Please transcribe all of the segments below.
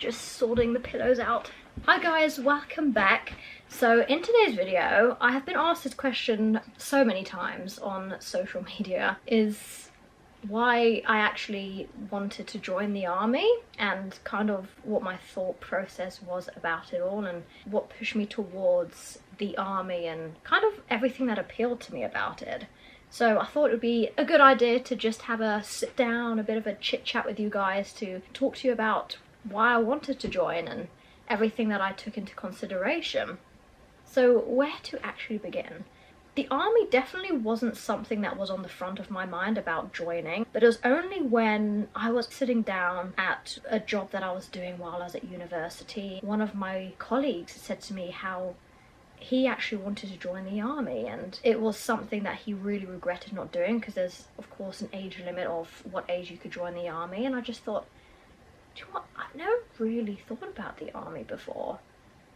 Just sorting the pillows out. Hi guys, welcome back. So in today's video, I have been asked this question so many times on social media, is why I actually wanted to join the army and kind of what my thought process was about it all and what pushed me towards the army and kind of everything that appealed to me about it. So I thought it would be a good idea to just have a sit down, a bit of a chit chat with you guys to talk to you about why I wanted to join and everything that I took into consideration. So where to actually begin? The army definitely wasn't something that was on the front of my mind about joining, but it was only when I was sitting down at a job that I was doing while I was at university. One of my colleagues said to me how he actually wanted to join the army, and it was something that he really regretted not doing because there's of course an age limit of what age you could join the army. And I just thought, do you know what? I've never really thought about the army before.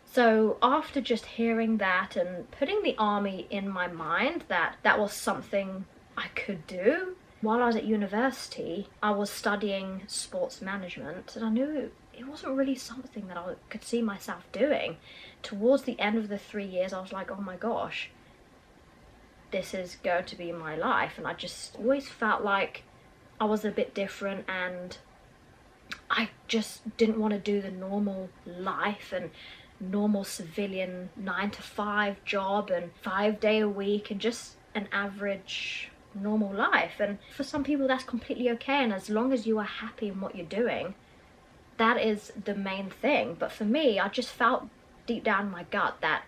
So after just hearing that and putting the army in my mind that that was something I could do, while I was at university, I was studying sports management and I knew it wasn't really something that I could see myself doing. Towards the end of the 3 years, I was like, oh my gosh, this is going to be my life. And I just always felt like I was a bit different and I just didn't want to do the normal life and normal civilian 9-to-5 job and 5-day a week and just an average normal life. And for some people that's completely okay, and as long as you are happy in what you're doing, that is the main thing. But for me, I just felt deep down in my gut that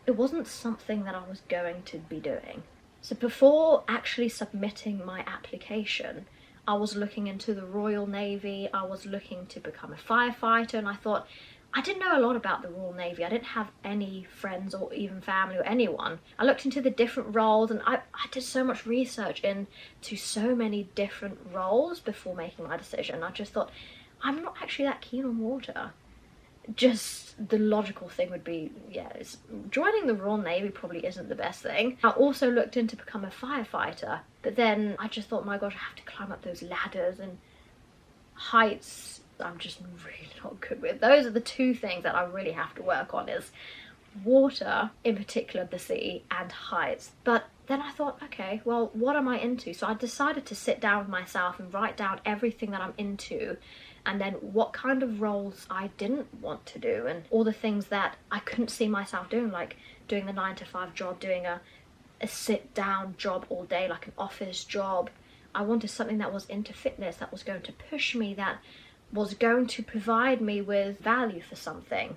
it wasn't something that I was going to be doing. So before actually submitting my application, I was looking into the Royal Navy, I was looking to become a firefighter, and I thought, I didn't know a lot about the Royal Navy. I didn't have any friends or even family or anyone. I looked into the different roles and I did so much research into so many different roles before making my decision. I just thought, I'm not actually that keen on water. Just the logical thing would be, joining the Royal Navy probably isn't the best thing. I also looked into become a firefighter, but then I just thought, my gosh, I have to climb up those ladders and heights. I'm just really not good with. Those are the two things that I really have to work on, is water, in particular the sea, and heights. But then I thought, okay, well, what am I into? So I decided to sit down with myself and write down everything that I'm into, and then what kind of roles I didn't want to do, and all the things that I couldn't see myself doing, like doing the 9-to-5 job, doing a sit down job all day, like an office job. I wanted something that was into fitness, that was going to push me, that was going to provide me with value for something.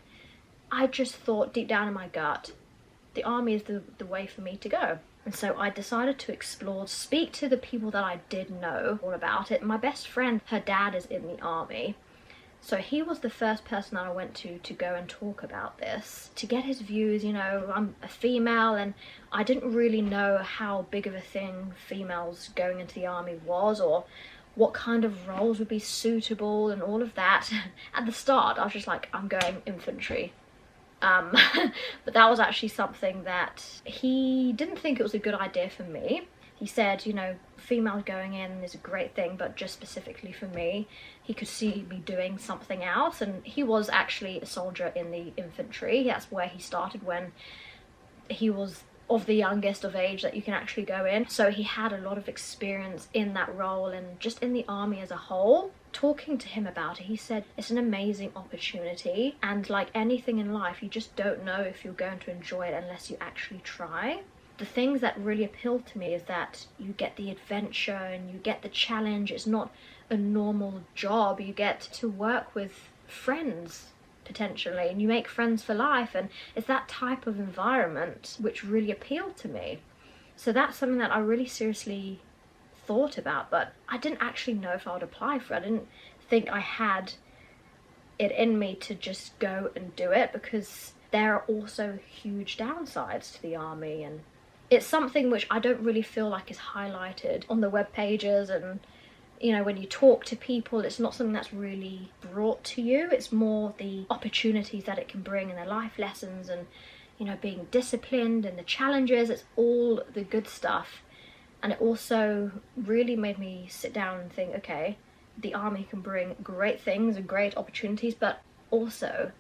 I just thought deep down in my gut, the army is the way for me to go. And so I decided to explore, speak to the people that I did know all about it. My best friend, her dad is in the army. So he was the first person that I went to go and talk about this, to get his views. You know, I'm a female and I didn't really know how big of a thing females going into the army was, or what kind of roles would be suitable and all of that. At the start, I was just like, I'm going infantry. But that was actually something that he didn't think it was a good idea for me. He said, you know, females going in is a great thing, but just specifically for me, he could see me doing something else. And he was actually a soldier in the infantry. That's where he started, when he was of the youngest of age that you can actually go in. So he had a lot of experience in that role and just in the army as a whole. Talking to him about it, he said it's an amazing opportunity, and like anything in life, you just don't know if you're going to enjoy it unless you actually try. The things that really appealed to me is that you get the adventure and you get the challenge. It's not a normal job. You get to work with friends potentially, and you make friends for life, and it's that type of environment which really appealed to me. So that's something that I really seriously thought about, but I didn't actually know if I would apply for it. I didn't think I had it in me to just go and do it, because there are also huge downsides to the army, and it's something which I don't really feel like is highlighted on the web pages, and you know, when you talk to people, it's not something that's really brought to you. It's more the opportunities that it can bring and the life lessons and, you know, being disciplined and the challenges. It's all the good stuff. And it also really made me sit down and think, okay, the army can bring great things and great opportunities, but also,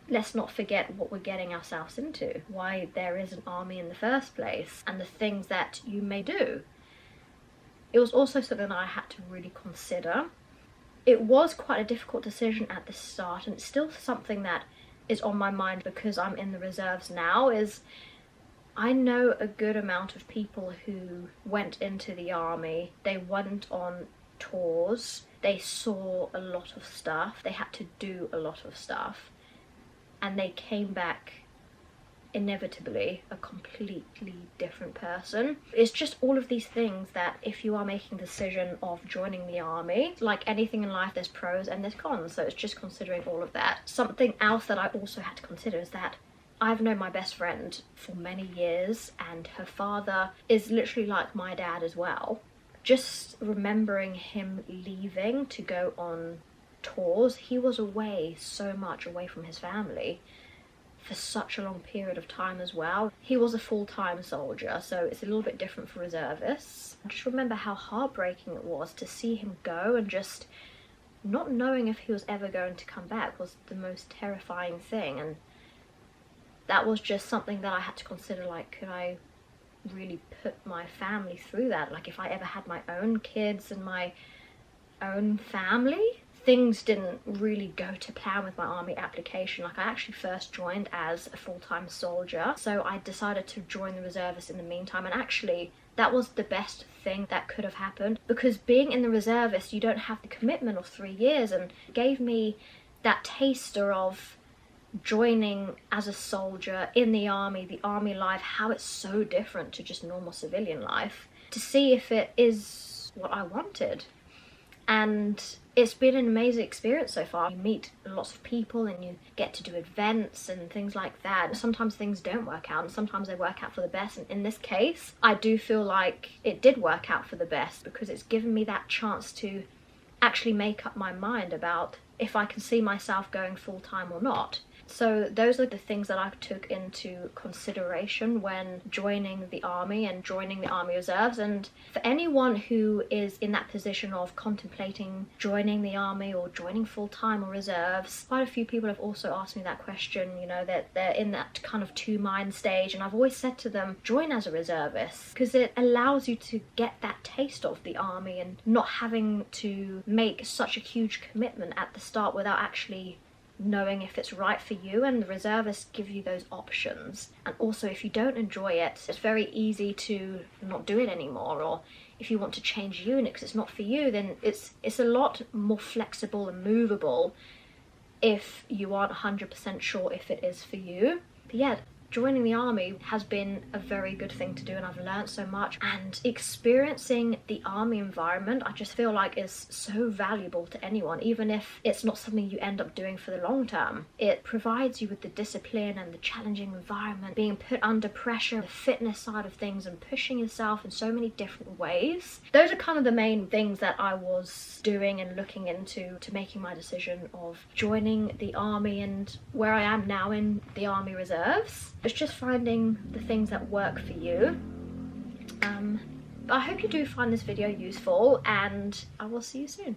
let's not forget what we're getting ourselves into, why there is an army in the first place, and the things that you may do. It was also something that I had to really consider. It was quite a difficult decision at the start, and it's still something that is on my mind because I'm in the reserves now. Is I know a good amount of people who went into the army. They went on tours, they saw a lot of stuff, they had to do a lot of stuff, and they came back inevitably a completely different person. It's just all of these things that if you are making the decision of joining the army, like anything in life, there's pros and there's cons, so it's just considering all of that. Something else that I also had to consider is that I've known my best friend for many years, and her father is literally like my dad as well. Just remembering him leaving to go on tours, he was away so much away from his family for such a long period of time as well. He was a full-time soldier, so it's a little bit different for reservists. I just remember how heartbreaking it was to see him go, and just not knowing if he was ever going to come back was the most terrifying thing. And that was just something that I had to consider, like, could I really put my family through that? Like, if I ever had my own kids and my own family? Things didn't really go to plan with my army application. Like, I actually first joined as a full-time soldier, so I decided to join the reservists in the meantime, and actually that was the best thing that could have happened, because being in the reservists, you don't have the commitment of 3 years, and it gave me that taster of joining as a soldier in the army life, how it's so different to just normal civilian life, to see if it is what I wanted. And it's been an amazing experience so far. You meet lots of people and you get to do events and things like that. Sometimes things don't work out and sometimes they work out for the best, and in this case I do feel like it did work out for the best, because it's given me that chance to actually make up my mind about if I can see myself going full-time or not. So those are the things that I took into consideration when joining the army and joining the Army Reserves. And for anyone who is in that position of contemplating joining the army or joining full-time or reserves, quite a few people have also asked me that question, you know, that they're in that kind of two-mind stage, and I've always said to them, join as a reservist, because it allows you to get that taste of the army and not having to make such a huge commitment at the start without actually knowing if it's right for you. And the reservists give you those options, and also if you don't enjoy it, it's very easy to not do it anymore, or if you want to change unit because it's not for you, then it's a lot more flexible and movable if you aren't 100% sure if it is for you. But yeah, joining the army has been a very good thing to do, and I've learned so much, and experiencing the army environment I just feel like is so valuable to anyone, even if it's not something you end up doing for the long term. It provides you with the discipline and the challenging environment, being put under pressure, the fitness side of things, and pushing yourself in so many different ways. Those are kind of the main things that I was doing and looking into to making my decision of joining the army, and where I am now in the Army Reserves. It's just finding the things that work for you. But I hope you do find this video useful, and I will see you soon.